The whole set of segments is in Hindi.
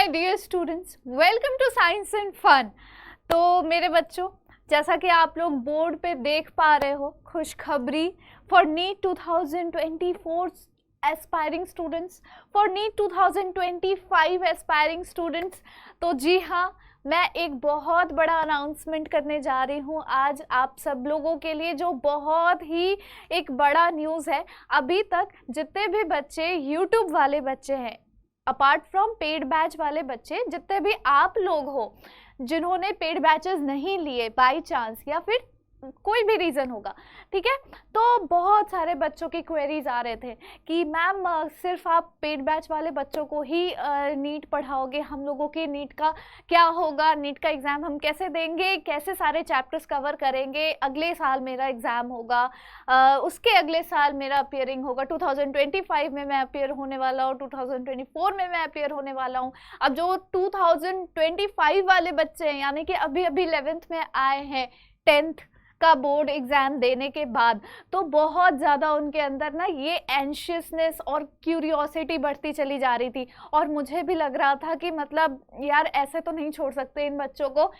My dear students, welcome to science and fun. तो मेरे बच्चों, जैसा कि आप लोग बोर्ड पे देख पा रहे हो, खुशखबरी for NEET 2024 aspiring students, for NEET 2025 aspiring students. तो जी हाँ, मैं एक बहुत बड़ा अनाउंसमेंट करने जा रही हूँ आज आप सब लोगों के लिए, जो बहुत ही एक बड़ा न्यूज़ है। अभी तक जितने भी बच्चे यूट्यूब वाले बच्चे हैं, अपार्ट फ्रॉम पेड बैच वाले बच्चे, जितने भी आप लोग हो जिन्होंने पेड बैचेस नहीं लिए बाय चांस या फिर कोई भी रीज़न होगा, ठीक है, तो बहुत सारे बच्चों की क्वेरीज आ रहे थे कि मैम सिर्फ आप पेड बैच वाले बच्चों को ही नीट पढ़ाओगे, हम लोगों की नीट का क्या होगा, नीट का एग्ज़ाम हम कैसे देंगे, कैसे सारे चैप्टर्स कवर करेंगे, अगले साल मेरा एग्ज़ाम होगा, उसके अगले साल मेरा अपियरिंग होगा, 2025 में मैं अपियर होने वाला हूँ, 2024 में मैं अपियर होने वाला हूँ। अब जो 2025 वाले बच्चे हैं, यानी कि अभी अभी 11th में आए हैं, 10th का बोर्ड एग्जाम देने के बाद, तो बहुत ज़्यादा उनके अंदर ना ये एंशियसनेस और क्यूरियोसिटी बढ़ती चली जा रही थी। और मुझे भी लग रहा था कि मतलब यार ऐसे तो नहीं छोड़ सकते इन बच्चों को।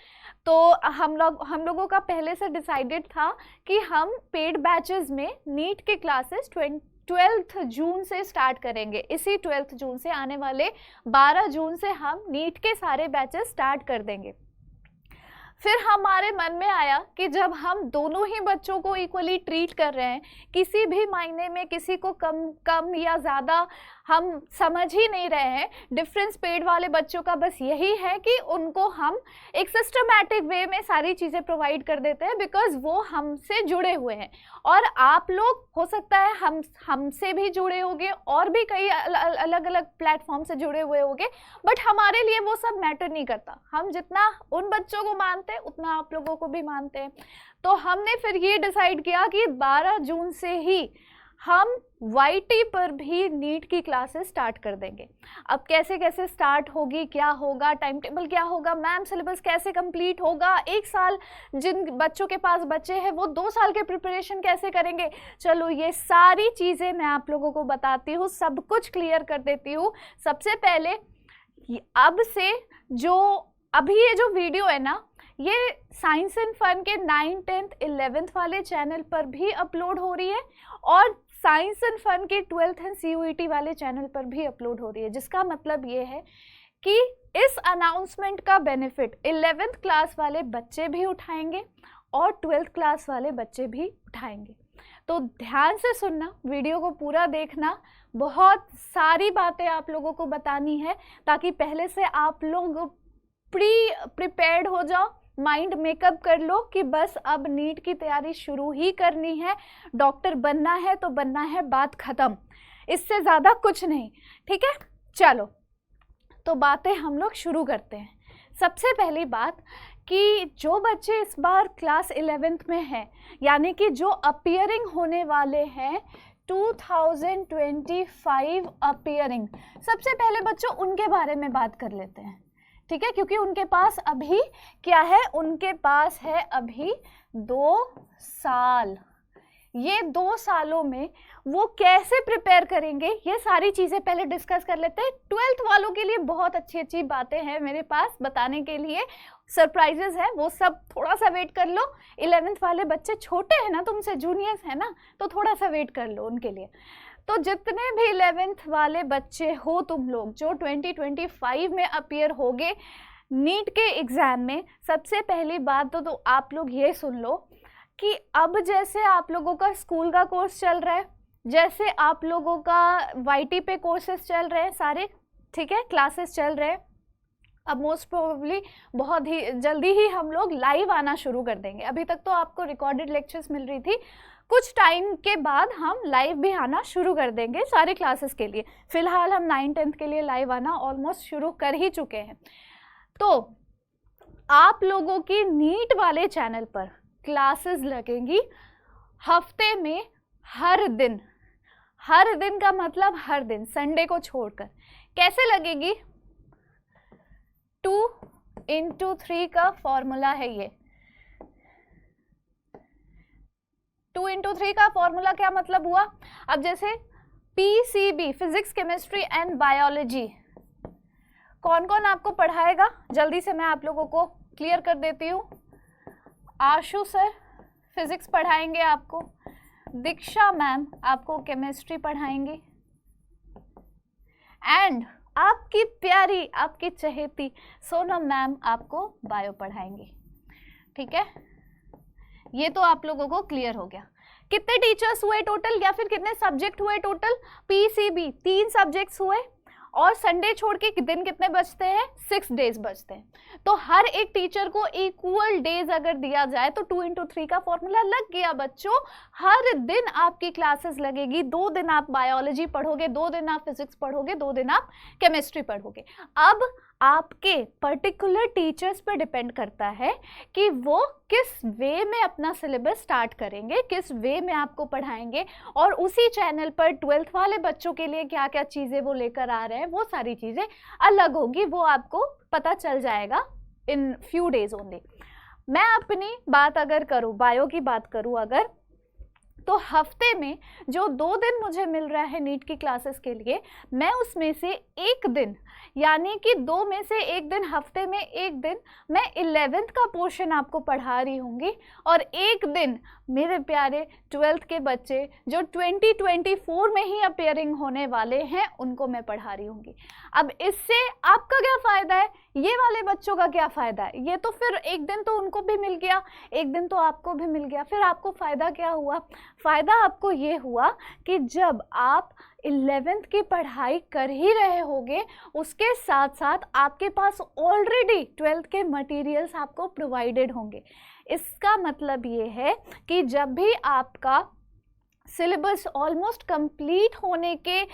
तो हम लोगों का पहले से डिसाइडेड था कि हम पेड बैचेस में नीट के क्लासेस 12th जून से स्टार्ट करेंगे। इसी 12th जून से, आने वाले 12 जून से हम नीट के सारे बैचेस स्टार्ट कर देंगे। फिर हमारे मन में आया कि जब हम दोनों ही बच्चों को इक्वली ट्रीट कर रहे हैं, किसी भी मायने में किसी को कम या ज़्यादा हम समझ ही नहीं रहे हैं। डिफरेंस पेड वाले बच्चों का बस यही है कि उनको हम एक सिस्टमैटिक वे में सारी चीज़ें प्रोवाइड कर देते हैं, बिकॉज वो हमसे जुड़े हुए हैं। और आप लोग हो सकता है हमसे भी जुड़े होंगे और भी कई अलग अलग प्लेटफॉर्म से जुड़े हुए होंगे, बट हमारे लिए वो सब मैटर नहीं करता। हम जितना उन बच्चों को मानते हैं उतना आप लोगों को भी मानते हैं। तो हमने फिर ये डिसाइड किया कि 12 जून से ही हम YT पर भी नीट की क्लासेस स्टार्ट कर देंगे। अब कैसे कैसे स्टार्ट होगी, क्या होगा, टाइम टेबल क्या होगा, मैम सिलेबस कैसे कंप्लीट होगा, एक साल जिन बच्चों के पास बच्चे हैं वो 2 साल के प्रिपरेशन कैसे करेंगे, चलो ये सारी चीज़ें मैं आप लोगों को बताती हूँ, सब कुछ क्लियर कर देती हूँ। सबसे पहले अब से जो अभी ये जो वीडियो है ना, ये साइंस एंड फन के 9th 10th 11th वाले चैनल पर भी अपलोड हो रही है और साइंस एंड फन के 12th एंड CUET वाले चैनल पर भी अपलोड हो रही है। जिसका मतलब ये है कि इस अनाउंसमेंट का बेनिफिट 11th क्लास वाले बच्चे भी उठाएंगे और 12th क्लास वाले बच्चे भी उठाएंगे। तो ध्यान से सुनना, वीडियो को पूरा देखना, बहुत सारी बातें आप लोगों को बतानी है ताकि पहले से आप लोग प्रिपेयर्ड हो जाओ, माइंड मेकअप कर लो कि बस अब नीट की तैयारी शुरू ही करनी है, डॉक्टर बनना है तो बनना है, बात खत्म, इससे ज़्यादा कुछ नहीं। ठीक है, चलो तो बातें हम लोग शुरू करते हैं। सबसे पहली बात कि जो बच्चे इस बार क्लास 11th में हैं, यानी कि जो अपियरिंग होने वाले हैं 2025 अपियरिंग, सबसे पहले बच्चों उनके बारे में बात कर लेते हैं, ठीक है, क्योंकि उनके पास अभी क्या है, उनके पास है अभी 2 साल। ये 2 सालों में वो कैसे प्रिपेयर करेंगे, ये सारी चीज़ें पहले डिस्कस कर लेते हैं। 12th वालों के लिए बहुत अच्छी अच्छी बातें हैं मेरे पास बताने के लिए, सरप्राइजेस हैं, वो सब थोड़ा सा वेट कर लो। 11th वाले बच्चे छोटे हैं ना, तुमसे जूनियर्स हैं ना, तो थोड़ा सा वेट कर लो उनके लिए। तो जितने भी 11th वाले बच्चे हो तुम लोग जो 2025 में अपियर होगे नीट के एग्ज़ाम में, सबसे पहली बात तो आप लोग ये सुन लो कि अब जैसे आप लोगों का स्कूल का कोर्स चल रहा है, जैसे आप लोगों का YT पे कोर्सेज चल रहे हैं सारे, ठीक है, क्लासेस चल रहे हैं, अब मोस्ट प्रोबेबली बहुत ही जल्दी ही हम लोग लाइव आना शुरू कर देंगे। अभी तक तो आपको रिकॉर्डेड लेक्चर्स मिल रही थी, कुछ टाइम के बाद हम लाइव भी आना शुरू कर देंगे सारे क्लासेस के लिए। फिलहाल हम 9th 10th के लिए लाइव आना ऑलमोस्ट शुरू कर ही चुके हैं। तो आप लोगों की नीट वाले चैनल पर क्लासेस लगेंगी हफ्ते में हर दिन का मतलब हर दिन, संडे को छोड़कर। कैसे लगेगी? 2 into 3 का फॉर्मूला है ये। 2 into 3 का फॉर्मूला क्या मतलब हुआ? अब जैसे PCB, physics chemistry and biology कौन कौन आपको पढ़ाएगा जल्दी से मैं आप लोगों को क्लियर कर देती हूँ। आशु सर फिजिक्स पढ़ाएंगे आपको, दीक्षा मैम आपको केमिस्ट्री पढ़ाएंगी, एंड आपकी प्यारी आपकी चहेती सोनम मैम आपको बायो पढ़ाएंगी। ठीक है, ये तो आप लोगों को क्लियर हो गया। कितने टीचर्स हुए टोटल या फिर कितने सब्जेक्ट हुए टोटल? पीसीबी 3 सब्जेक्ट्स हुए, और संडे छोड़ के दिन कितने बचते हैं? 6 डेज बचते हैं। तो हर एक टीचर को इक्वल डेज अगर दिया जाए तो 2 into 3 का फॉर्मूला लग गया बच्चों। हर दिन आपकी क्लासेस लगेगी, 2 दिन आप बायोलॉजी पढ़ोगे, 2 दिन आप फिजिक्स पढ़ोगे, 2 दिन आप केमिस्ट्री पढ़ोगे। अब आपके पर्टिकुलर टीचर्स पर डिपेंड करता है कि वो किस वे में अपना सिलेबस स्टार्ट करेंगे, किस वे में आपको पढ़ाएंगे, और उसी चैनल पर 12th वाले बच्चों के लिए क्या क्या चीज़ें वो लेकर आ रहे हैं, वो सारी चीज़ें अलग होगी, वो आपको पता चल जाएगा इन फ्यू डेज ओनली। मैं अपनी बात अगर करूँ, बायो की बात करूँ अगर, तो हफ्ते में जो 2 दिन मुझे मिल रहा है नीट की क्लासेस के लिए, मैं उसमें से एक दिन, यानी कि 2 में से एक दिन, हफ्ते में एक दिन मैं 11th का पोर्शन आपको पढ़ा रही होंगी, और एक दिन मेरे प्यारे 12th के बच्चे जो 2024 में ही अपेयरिंग होने वाले हैं उनको मैं पढ़ा रही होंगी। अब इससे आपका क्या फ़ायदा है, ये वाले बच्चों का क्या फ़ायदा है? ये तो फिर एक दिन तो उनको भी मिल गया, एक दिन तो आपको भी मिल गया, फिर आपको फ़ायदा क्या हुआ? फ़ायदा आपको ये हुआ कि जब आप 11th की पढ़ाई कर ही रहे होगे, उसके साथ साथ आपके पास ऑलरेडी 12th के मटेरियल्स आपको प्रोवाइडेड होंगे। इसका मतलब ये है कि जब भी आपका सिलेबस ऑलमोस्ट कंप्लीट होने के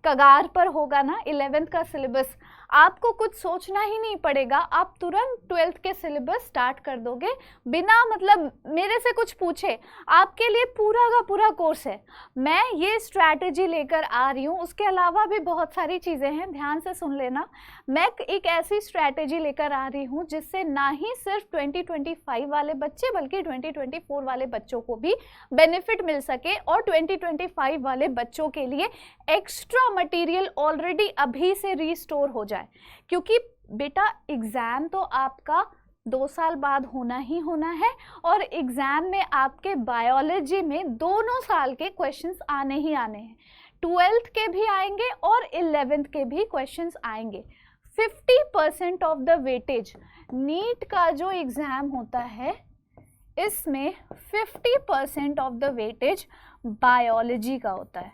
कगार पर होगा ना 11th का सिलेबस, आपको कुछ सोचना ही नहीं पड़ेगा, आप तुरंत 12th के सिलेबस स्टार्ट कर दोगे बिना मतलब मेरे से कुछ पूछे। आपके लिए पूरा का पूरा कोर्स है, मैं ये स्ट्रैटेजी लेकर आ रही हूँ। उसके अलावा भी बहुत सारी चीज़ें हैं, ध्यान से सुन लेना। मैं एक ऐसी स्ट्रैटेजी लेकर आ रही हूँ जिससे ना ही सिर्फ 2025 वाले बच्चे बल्कि 2024 वाले बच्चों को भी बेनिफिट मिल सके, और 2025 वाले बच्चों के लिए एक्स्ट्रा मटेरियल ऑलरेडी अभी से रीस्टोर हो जाए। क्योंकि बेटा एग्ज़ाम तो आपका 2 साल बाद होना ही होना है, और एग्ज़ाम में आपके बायोलॉजी में दोनों साल के क्वेश्चंस आने ही आने हैं। 12th के भी आएंगे और 11th के भी क्वेश्चंस आएंगे। 50% ऑफ द वेटेज नीट का जो एग्ज़ाम होता है, इसमें 50% ऑफ द वेटेज बायोलॉजी का होता है,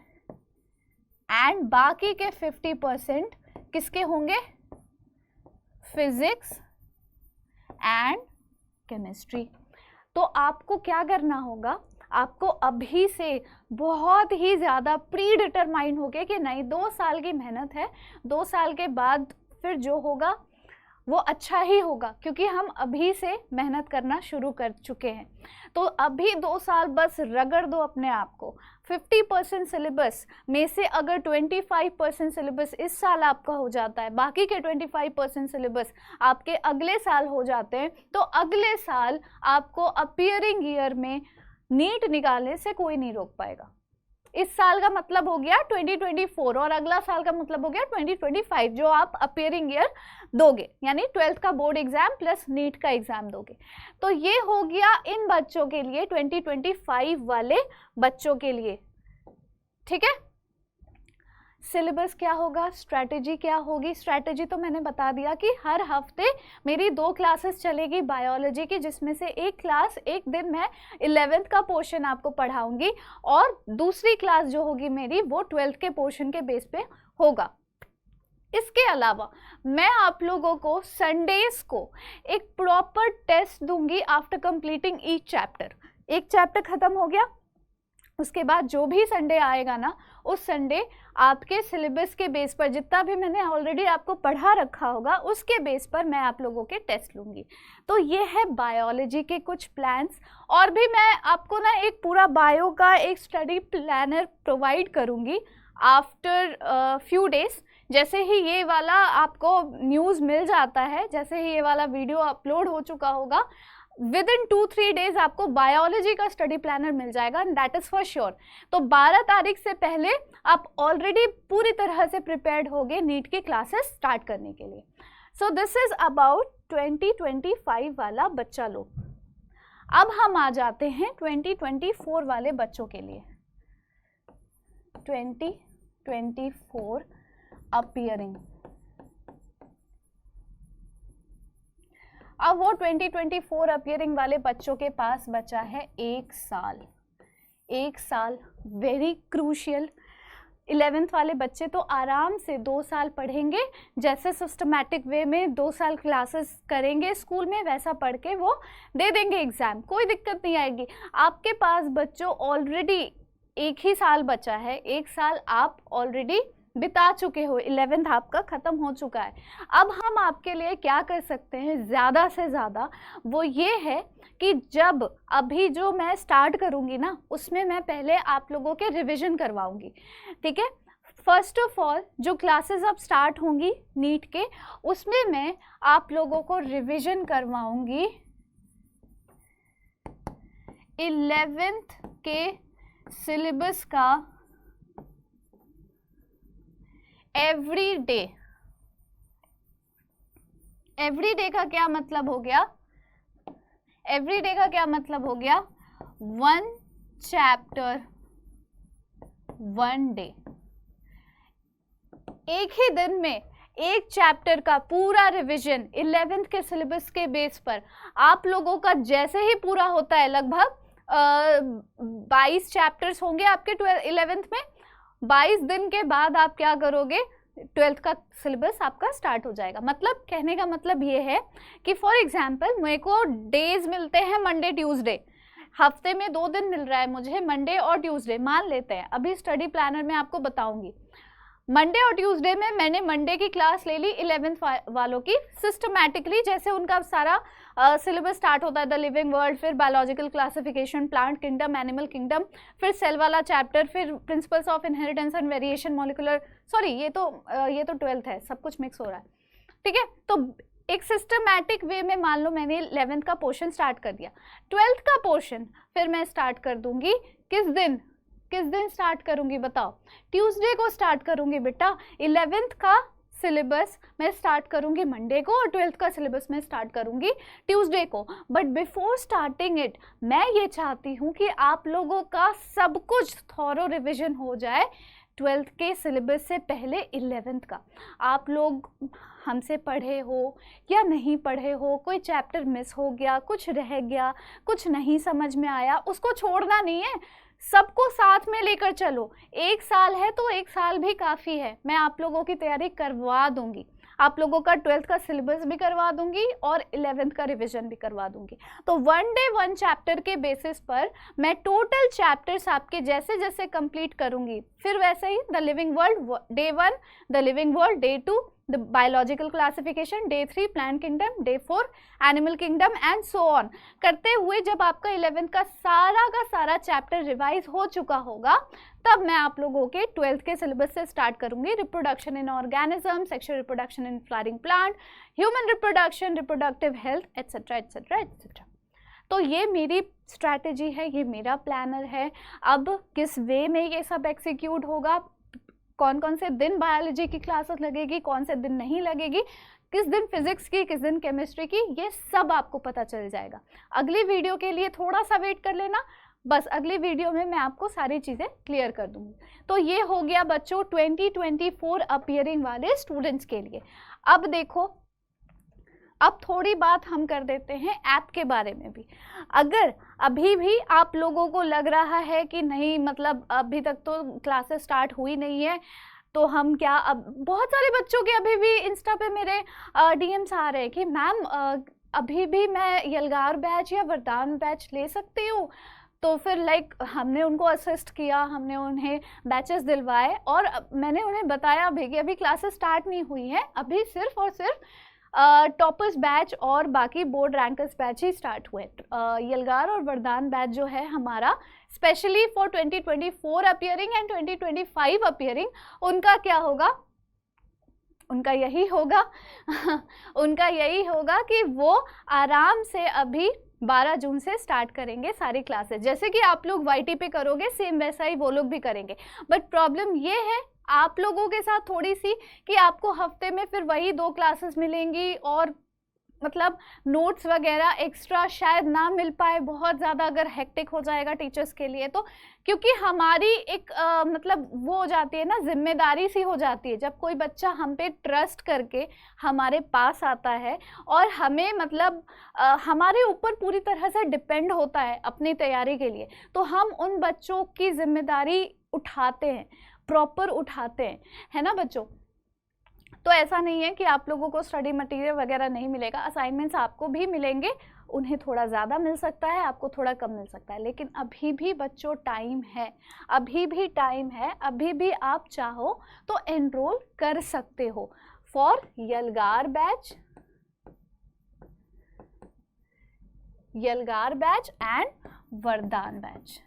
एंड बाकी के 50% किसके होंगे? Physics and chemistry. तो आपको क्या करना होगा, आपको अभी से बहुत ही ज़्यादा प्री डिटरमाइन हो गए कि नहीं 2 साल की मेहनत है, 2 साल के बाद फिर जो होगा वो अच्छा ही होगा, क्योंकि हम अभी से मेहनत करना शुरू कर चुके हैं। तो अभी 2 साल बस रगड़ दो अपने आप को। 50% सिलेबस में से अगर 25% सिलेबस इस साल आपका हो जाता है, बाकी के 25% सिलेबस आपके अगले साल हो जाते हैं, तो अगले साल आपको अपीयरिंग ईयर में नीट निकालने से कोई नहीं रोक पाएगा। इस साल का मतलब हो गया 2024, और अगला साल का मतलब हो गया 2025, जो आप अपीयरिंग ईयर दोगे, यानी 12th का बोर्ड एग्जाम प्लस नीट का एग्जाम दोगे। तो ये हो गया इन बच्चों के लिए, 2025 वाले बच्चों के लिए। ठीक है, सिलेबस क्या होगा, स्ट्रैटेजी क्या होगी? स्ट्रैटेजी तो मैंने बता दिया कि हर हफ्ते मेरी 2 क्लासेस चलेगी बायोलॉजी की, जिसमें से एक क्लास एक दिन मैं 11th का पोर्शन आपको पढ़ाऊंगी, और दूसरी क्लास जो होगी मेरी वो 12th के पोर्शन के बेस पे होगा। इसके अलावा मैं आप लोगों को संडेज को एक प्रॉपर टेस्ट दूंगी आफ्टर कंप्लीटिंग ईच चैप्टर। एक चैप्टर खत्म हो गया, उसके बाद जो भी संडे आएगा ना, उस संडे आपके सिलेबस के बेस पर जितना भी मैंने ऑलरेडी आपको पढ़ा रखा होगा उसके बेस पर मैं आप लोगों के टेस्ट लूँगी। तो ये है बायोलॉजी के कुछ प्लान्स, और भी मैं आपको ना एक पूरा बायो का एक स्टडी प्लानर प्रोवाइड करूँगी आफ्टर फ्यू डेज। जैसे ही ये वाला आपको न्यूज़ मिल जाता है, जैसे ही ये वाला वीडियो अपलोड हो चुका होगा, विद इन 2-3 डेज आपको बायोलॉजी का स्टडी प्लानर मिल जाएगा, दैट इज फॉर श्योर। तो 12 तारीख से पहले आप ऑलरेडी पूरी तरह से प्रिपेयर्ड होगे नीट की क्लासेस स्टार्ट करने के लिए। सो दिस इज अबाउट 2025 वाला बच्चा लोग। अब हम आ जाते हैं 2024 वाले बच्चों के लिए। 2024 अपीयरिंग। अब वो 2024 अपीयरिंग वाले बच्चों के पास बचा है 1 साल। 1 साल वेरी क्रूशियल। 11th वाले बच्चे तो आराम से 2 साल पढ़ेंगे, जैसे सिस्टमैटिक वे में 2 साल क्लासेस करेंगे स्कूल में, वैसा पढ़ के वो दे देंगे एग्ज़ाम, कोई दिक्कत नहीं आएगी। आपके पास बच्चों ऑलरेडी 1 ही साल बचा है, 1 साल आप ऑलरेडी बिता चुके हो, 11th आपका ख़त्म हो चुका है। अब हम आपके लिए क्या कर सकते हैं ज़्यादा से ज़्यादा, वो ये है कि जब अभी जो मैं स्टार्ट करूँगी ना, उसमें मैं पहले आप लोगों के रिवीजन करवाऊँगी, ठीक है। फर्स्ट ऑफ ऑल जो क्लासेस अब स्टार्ट होंगी नीट के, उसमें मैं आप लोगों को रिवीजन करवाऊँगी 11th के सिलेबस का एवरी डे। एवरी डे का क्या मतलब हो गया? एवरी डे का क्या मतलब हो गया? 1 चैप्टर 1 डे। एक ही दिन में 1 चैप्टर का पूरा रिवीजन 11th के सिलेबस के बेस पर आप लोगों का जैसे ही पूरा होता है, लगभग 22 चैप्टर्स होंगे आपके 11th में, 22 दिन के बाद आप क्या करोगे, 12th का सिलेबस आपका स्टार्ट हो जाएगा। मतलब कहने का मतलब ये है कि फॉर एग्जांपल मेरे को डेज मिलते हैं मंडे ट्यूसडे, हफ्ते में 2 दिन मिल रहा है मुझे, मंडे और ट्यूसडे मान लेते हैं। अभी स्टडी प्लानर में आपको बताऊंगी, मंडे और ट्यूसडे में मैंने मंडे की क्लास ले ली 11th वालों की सिस्टमैटिकली, जैसे उनका सारा सिलेबस स्टार्ट होता है, द लिविंग वर्ल्ड, फिर biological classification, plant kingdom, animal kingdom, फिर सेल वाला चैप्टर, फिर principles of inheritance and variation, molecular, sorry ये तो 12th है, सब कुछ मिक्स हो रहा है, ठीक है। तो एक सिस्टमैटिक वे में मान लो मैंने 11th का पोर्शन स्टार्ट कर दिया, 12th का पोर्शन फिर मैं स्टार्ट कर दूंगी किस दिन स्टार्ट करूंगी बताओ? ट्यूसडे को स्टार्ट करूंगी बेटा। 11th का सिलेबस मैं स्टार्ट करूंगी मंडे को और 12th का सिलेबस मैं स्टार्ट करूंगी ट्यूसडे को। बट बिफोर स्टार्टिंग इट मैं ये चाहती हूँ कि आप लोगों का सब कुछ थॉरो रिविजन हो जाए 12th के सिलेबस से पहले 11th का। आप लोग हमसे पढ़े हो या नहीं पढ़े हो, कोई चैप्टर मिस हो गया, कुछ रह गया, कुछ नहीं समझ में आया, उसको छोड़ना नहीं है, सबको साथ में लेकर चलो। 1 साल है तो 1 साल भी काफ़ी है, मैं आप लोगों की तैयारी करवा दूंगी, आप लोगों का 12th का सिलेबस भी करवा दूंगी और 11th का रिवीजन भी करवा दूंगी। तो 1 डे 1 चैप्टर के बेसिस पर मैं टोटल चैप्टर्स आपके जैसे जैसे कंप्लीट करूंगी, फिर वैसे ही the living world day 1, the living world day 2, the biological classification day 3, plant kingdom day 4, animal kingdom and so on करते हुए जब आपका 11th का सारा चैप्टर रिवाइज हो चुका होगा, तब मैं आप लोगों के 12th के सिलेबस से स्टार्ट करूंगी। Reproduction in organism, sexual reproduction in flowering plant, human reproduction, reproductive health, etcetera etcetera etcetera. तो ये मेरी स्ट्रैटेजी है, ये मेरा प्लानर है। अब किस वे में ये सब एग्जीक्यूट होगा, कौन कौन से दिन बायोलॉजी की क्लासेस लगेगी, कौन से दिन नहीं लगेगी, किस दिन फिजिक्स की, किस दिन केमिस्ट्री की, ये सब आपको पता चल जाएगा। अगली वीडियो के लिए थोड़ा सा वेट कर लेना, बस अगली वीडियो में मैं आपको सारी चीज़ें क्लियर कर दूंगी। तो ये हो गया बच्चों 2024 अपीयरिंग वाले स्टूडेंट्स के लिए। अब देखो, अब थोड़ी बात हम कर देते हैं ऐप के बारे में भी। अगर अभी भी आप लोगों को लग रहा है कि नहीं, मतलब अभी तक तो क्लासेस स्टार्ट हुई नहीं है, तो हम क्या, अब बहुत सारे बच्चों के अभी भी इंस्टा पे मेरे डीएम्स आ रहे हैं कि मैम अभी भी मैं यलगार बैच या वरदान बैच ले सकती हूँ। तो फिर लाइक हमने उनको असिस्ट किया, हमने उन्हें बैचेस दिलवाए और मैंने उन्हें बताया भी कि अभी क्लासेस स्टार्ट नहीं हुई हैं, अभी सिर्फ और सिर्फ टॉपर्स बैच और बाकी बोर्ड रैंकर्स बैच ही स्टार्ट हुए। यलगार और वरदान बैच जो है हमारा specially for 2024 appearing and 2025 appearing, उनका क्या होगा, उनका यही होगा उनका यही होगा कि वो आराम से अभी 12 जून से स्टार्ट करेंगे सारी क्लासेस। जैसे कि आप लोग YT पे करोगे सेम वैसा ही वो लोग भी करेंगे, बट प्रॉब्लम ये है आप लोगों के साथ थोड़ी सी कि आपको हफ्ते में फिर वही 2 क्लासेस मिलेंगी और मतलब नोट्स वगैरह एक्स्ट्रा शायद ना मिल पाए, बहुत ज़्यादा अगर हेक्टिक हो जाएगा टीचर्स के लिए तो, क्योंकि हमारी एक मतलब वो हो जाती है ना, जिम्मेदारी सी हो जाती है जब कोई बच्चा हम पे ट्रस्ट करके हमारे पास आता है और हमें मतलब हमारे ऊपर पूरी तरह से डिपेंड होता है अपनी तैयारी के लिए, तो हम उन बच्चों की जिम्मेदारी उठाते हैं, प्रॉपर उठाते हैं, है ना बच्चों। तो ऐसा नहीं है कि आप लोगों को स्टडी मटेरियल वगैरह नहीं मिलेगा, असाइनमेंट्स आपको भी मिलेंगे, उन्हें थोड़ा ज़्यादा मिल सकता है, आपको थोड़ा कम मिल सकता है, लेकिन अभी भी बच्चों टाइम है, अभी भी टाइम है, अभी भी आप चाहो तो एनरोल कर सकते हो फॉर यलगार बैच एंड वरदान बैच,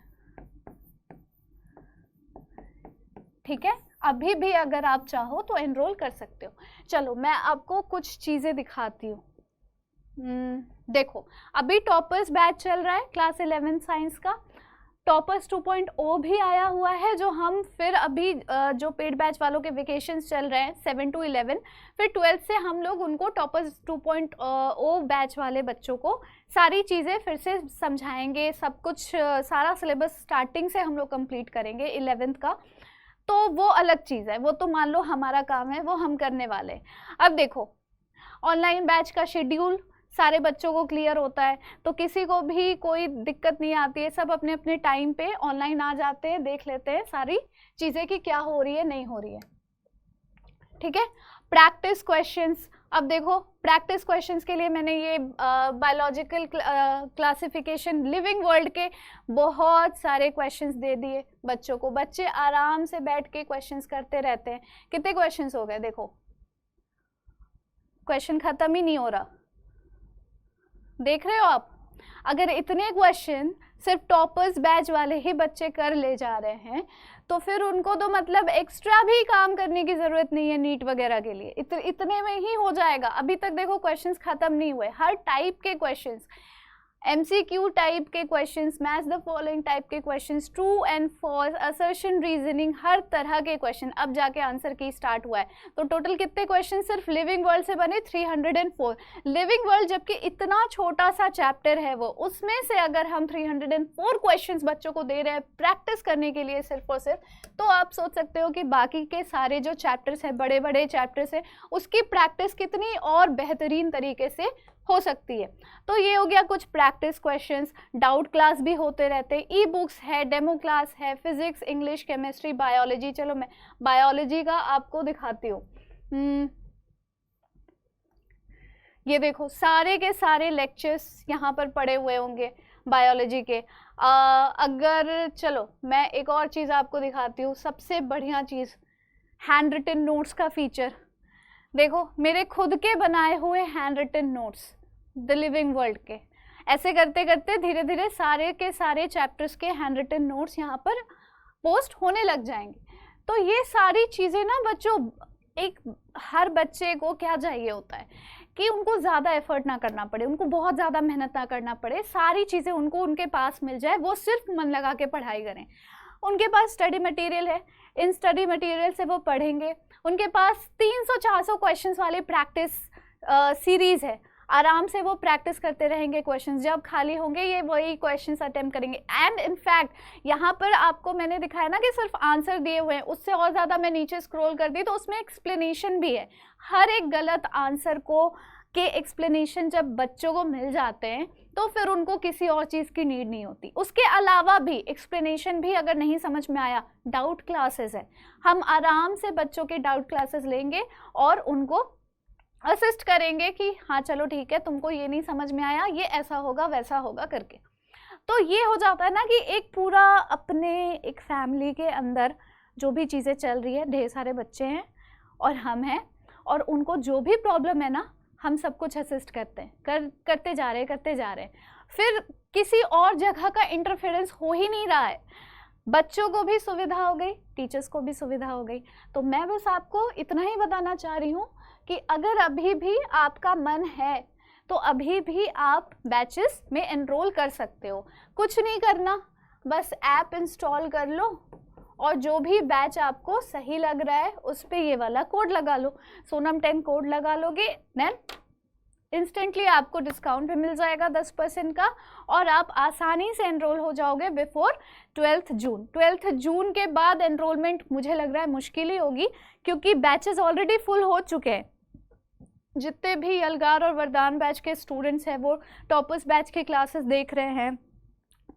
ठीक है। अभी भी अगर आप चाहो तो एनरोल कर सकते हो। चलो मैं आपको कुछ चीज़ें दिखाती हूँ। देखो अभी टॉपर्स बैच चल रहा है क्लास 11 साइंस का, टॉपर्स 2.0 भी आया हुआ है, जो हम फिर अभी जो पेड बैच वालों के वेकेशंस चल रहे हैं 7 to 11, फिर 12 से हम लोग उनको टॉपर्स 2.0 बैच वाले बच्चों को सारी चीज़ें फिर से समझाएंगे, सब कुछ सारा सिलेबस स्टार्टिंग से हम लोग कंप्लीट करेंगे 11th का, तो वो अलग चीज़ है, वो तो मान लो हमारा काम है, वो हम करने वाले। अब देखो ऑनलाइन बैच का शेड्यूल सारे बच्चों को क्लियर होता है, तो किसी को भी कोई दिक्कत नहीं आती है, सब अपने अपने टाइम पे ऑनलाइन आ जाते हैं, देख लेते हैं सारी चीज़ें कि क्या हो रही है नहीं हो रही है, ठीक है। प्रैक्टिस क्वेश्चंस, अब देखो प्रैक्टिस क्वेश्चंस के लिए मैंने ये बायोलॉजिकल क्लासिफिकेशन लिविंग वर्ल्ड के बहुत सारे क्वेश्चंस दे दिए बच्चों को, बच्चे आराम से बैठ के क्वेश्चंस करते रहते हैं। कितने क्वेश्चंस हो गए देखो, क्वेश्चन खत्म ही नहीं हो रहा, देख रहे हो आप। अगर इतने क्वेश्चन सिर्फ टॉपर्स बैच वाले ही बच्चे कर ले जा रहे हैं तो फिर उनको तो मतलब एक्स्ट्रा भी काम करने की ज़रूरत नहीं है नीट वगैरह के लिए, इतने में ही हो जाएगा। अभी तक देखो क्वेश्चंस ख़त्म नहीं हुए, हर टाइप के क्वेश्चंस, MCQ टाइप के questions, match the following type के questions, true and false, assertion, reasoning, हर तरह के क्वेश्चन, अब जाके आंसर की स्टार्ट हुआ है। तो टोटल कितने क्वेश्चन सिर्फ लिविंग वर्ल्ड से बने 304। लिविंग वर्ल्ड जबकि इतना छोटा सा चैप्टर है वो, उसमें से अगर हम 304 क्वेश्चन बच्चों को दे रहे हैं प्रैक्टिस करने के लिए सिर्फ और सिर्फ, तो आप सोच सकते हो कि बाकी के सारे जो चैप्टर्स हैं, बड़े बड़े चैप्टर्स हैं, उसकी प्रैक्टिस कितनी और बेहतरीन तरीके से हो सकती है। तो ये हो गया कुछ प्रैक्टिस क्वेश्चंस, डाउट क्लास भी होते रहते हैं, ई बुक्स है, डेमो क्लास है, फिजिक्स, इंग्लिश, केमिस्ट्री, बायोलॉजी। चलो मैं बायोलॉजी का आपको दिखाती हूँ। ये देखो सारे के सारे लेक्चर्स यहाँ पर पड़े हुए होंगे बायोलॉजी के। अगर चलो मैं एक और चीज़ आपको दिखाती हूँ, सबसे बढ़िया चीज़ हैंड रिटन नोट्स का फीचर। देखो मेरे खुद के बनाए हुए handwritten notes the living world के, ऐसे करते करते धीरे धीरे सारे के सारे चैप्टर्स के हैंड रिटन नोट्स यहाँ पर पोस्ट होने लग जाएंगे। तो ये सारी चीज़ें ना बच्चों, एक हर बच्चे को क्या चाहिए होता है कि उनको ज़्यादा एफर्ट ना करना पड़े, उनको बहुत ज़्यादा मेहनत ना करना पड़े, सारी चीज़ें उनको उनके पास मिल जाए, वो सिर्फ मन लगा के पढ़ाई करें। उनके पास स्टडी मटेरियल है, इन स्टडी मटेरियल से वो पढ़ेंगे, उनके पास 300-400 क्वेश्चंस वाली प्रैक्टिस सीरीज़ है, आराम से वो प्रैक्टिस करते रहेंगे, क्वेश्चंस जब खाली होंगे ये वही क्वेश्चंस अटेम्प्ट करेंगे। एंड इनफैक्ट यहाँ पर आपको मैंने दिखाया ना कि सिर्फ आंसर दिए हुए हैं, उससे और ज़्यादा मैं नीचे स्क्रॉल कर दी तो उसमें एक्सप्लेनेशन भी है। हर एक गलत आंसर को के एक्सप्लेनेशन जब बच्चों को मिल जाते हैं तो फिर उनको किसी और चीज़ की नीड नहीं होती। उसके अलावा भी एक्सप्लेनेशन भी अगर नहीं समझ में आया, डाउट क्लासेस है, हम आराम से बच्चों के डाउट क्लासेस लेंगे और उनको असिस्ट करेंगे कि हाँ चलो ठीक है, तुमको ये नहीं समझ में आया, ये ऐसा होगा वैसा होगा करके। तो ये हो जाता है ना कि एक पूरा अपने एक फैमिली के अंदर जो भी चीज़ें चल रही है, ढेर सारे बच्चे हैं और हम हैं, और उनको जो भी प्रॉब्लम है ना हम सब कुछ असिस्ट करते हैं, करते जा रहे हैं, फिर किसी और जगह का इंटरफेरेंस हो ही नहीं रहा है। बच्चों को भी सुविधा हो गई, टीचर्स को भी सुविधा हो गई। तो मैं बस आपको इतना ही बताना चाह रही हूँ कि अगर अभी भी आपका मन है तो अभी भी आप बैचेस में एनरोल कर सकते हो। कुछ नहीं करना, बस ऐप इंस्टॉल कर लो और जो भी बैच आपको सही लग रहा है उस पर ये वाला कोड लगा लो। सोनम 10 कोड लगा लोगे, देन इंस्टेंटली आपको डिस्काउंट भी मिल जाएगा 10% का, और आप आसानी से एनरोल हो जाओगे बिफोर 12th जून। 12th जून के बाद एनरोलमेंट मुझे लग रहा है मुश्किल ही होगी, क्योंकि बैचेस ऑलरेडी फुल हो चुके हैं। जितने भी यलगार और वरदान बैच के स्टूडेंट्स हैं वो टॉपर्स बैच के क्लासेस देख रहे हैं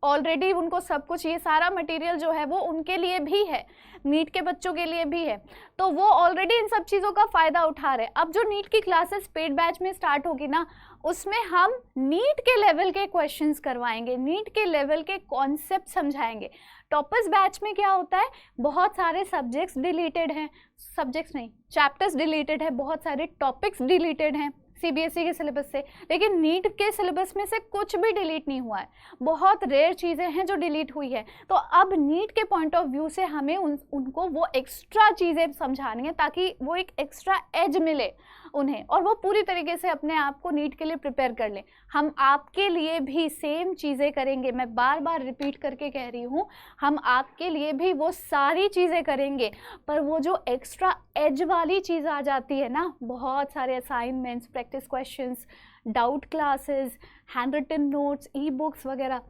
ऑलरेडी, उनको सब कुछ, ये सारा मटेरियल जो है वो उनके लिए भी है, नीट के बच्चों के लिए भी है, तो वो ऑलरेडी इन सब चीज़ों का फ़ायदा उठा रहे हैं। अब जो नीट की क्लासेस पेड बैच में स्टार्ट होगी ना, उसमें हम नीट के लेवल के क्वेश्चंस करवाएंगे, नीट के लेवल के कॉन्सेप्ट समझाएंगे। टॉपर्स बैच में क्या होता है, बहुत सारे सब्जेक्ट्स डिलीटेड हैं, सब्जेक्ट्स नहीं, चैप्टर्स डिलीटेड है, बहुत सारे टॉपिक्स डिलीटेड हैं सीबीएसई के सिलेबस से, लेकिन नीट के सिलेबस में से कुछ भी डिलीट नहीं हुआ है। बहुत रेयर चीज़ें हैं जो डिलीट हुई है। तो अब नीट के पॉइंट ऑफ व्यू से हमें उनको वो एक्स्ट्रा चीज़ें समझानी है, ताकि वो एक एक्स्ट्रा एज मिले उन्हें, और वो पूरी तरीके से अपने आप को नीट के लिए प्रिपेयर कर लें। हम आपके लिए भी सेम चीज़ें करेंगे, मैं बार बार रिपीट करके कह रही हूँ, हम आपके लिए भी वो सारी चीज़ें करेंगे, पर वो जो एक्स्ट्रा एज वाली चीज़ आ जाती है ना, बहुत सारे assignments, practice questions, doubt classes, handwritten notes, e books वगैरह,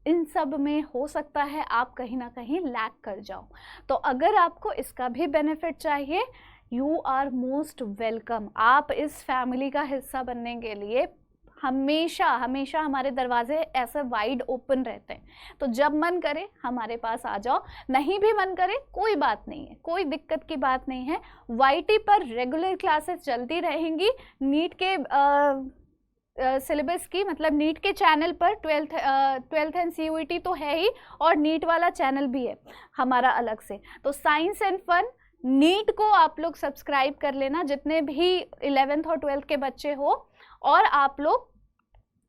इन सब में हो सकता है आप कहीं ना कहीं लैग कर जाओ। तो अगर आपको इसका भी बेनिफिट चाहिए, यू आर मोस्ट वेलकम। आप इस फैमिली का हिस्सा बनने के लिए हमेशा हमेशा हमारे दरवाजे ऐसे वाइड ओपन रहते हैं, तो जब मन करे हमारे पास आ जाओ, नहीं भी मन करे कोई बात नहीं है, कोई दिक्कत की बात नहीं है। वाईटी पर रेगुलर क्लासेस चलती रहेंगी, नीट के सिलेबस की, मतलब नीट के चैनल पर 12th एंड CUET तो है ही, और नीट वाला चैनल भी है हमारा अलग से। तो साइंस एंड फन नीट को आप लोग सब्सक्राइब कर लेना, जितने भी 11th और 12th के बच्चे हो, और आप लोग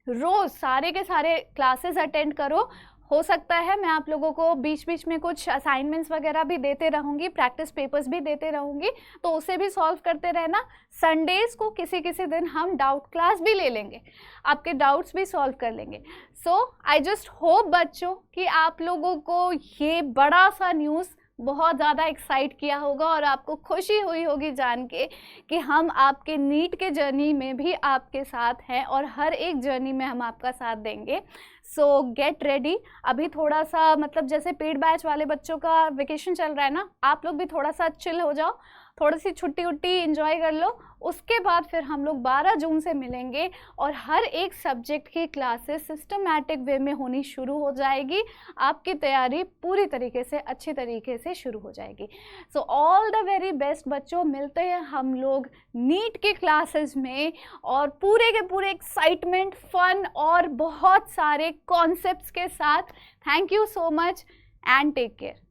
रोज सारे के सारे क्लासेस अटेंड करो। हो सकता है मैं आप लोगों को बीच बीच में कुछ असाइनमेंट्स वगैरह भी देते रहूँगी, प्रैक्टिस पेपर्स भी देते रहूँगी, तो उसे भी सॉल्व करते रहना। संडेज को किसी किसी दिन हम डाउट क्लास भी ले लेंगे, आपके डाउट्स भी सॉल्व कर लेंगे। सो आई जस्ट होप बच्चों कि आप लोगों को ये बड़ा सा न्यूज़ बहुत ज़्यादा एक्साइट किया होगा, और आपको खुशी हुई होगी जान के कि हम आपके नीट के जर्नी में भी आपके साथ हैं, और हर एक जर्नी में हम आपका साथ देंगे। सो गेट रेडी। अभी थोड़ा सा, मतलब जैसे पेड बैच वाले बच्चों का वेकेशन चल रहा है ना, आप लोग भी थोड़ा सा चिल हो जाओ, थोड़ी सी छुट्टी उट्टी एंजॉय कर लो। उसके बाद फिर हम लोग 12 जून से मिलेंगे, और हर एक सब्जेक्ट की क्लासेस सिस्टमैटिक वे में होनी शुरू हो जाएगी। आपकी तैयारी पूरी तरीके से, अच्छी तरीके से शुरू हो जाएगी। So all the very best बच्चों, मिलते हैं हम लोग नीट के क्लासेस में, और पूरे के पूरे एक्साइटमेंट, फन और बहुत सारे कॉन्सेप्ट्स के साथ। Thank you so much and take care.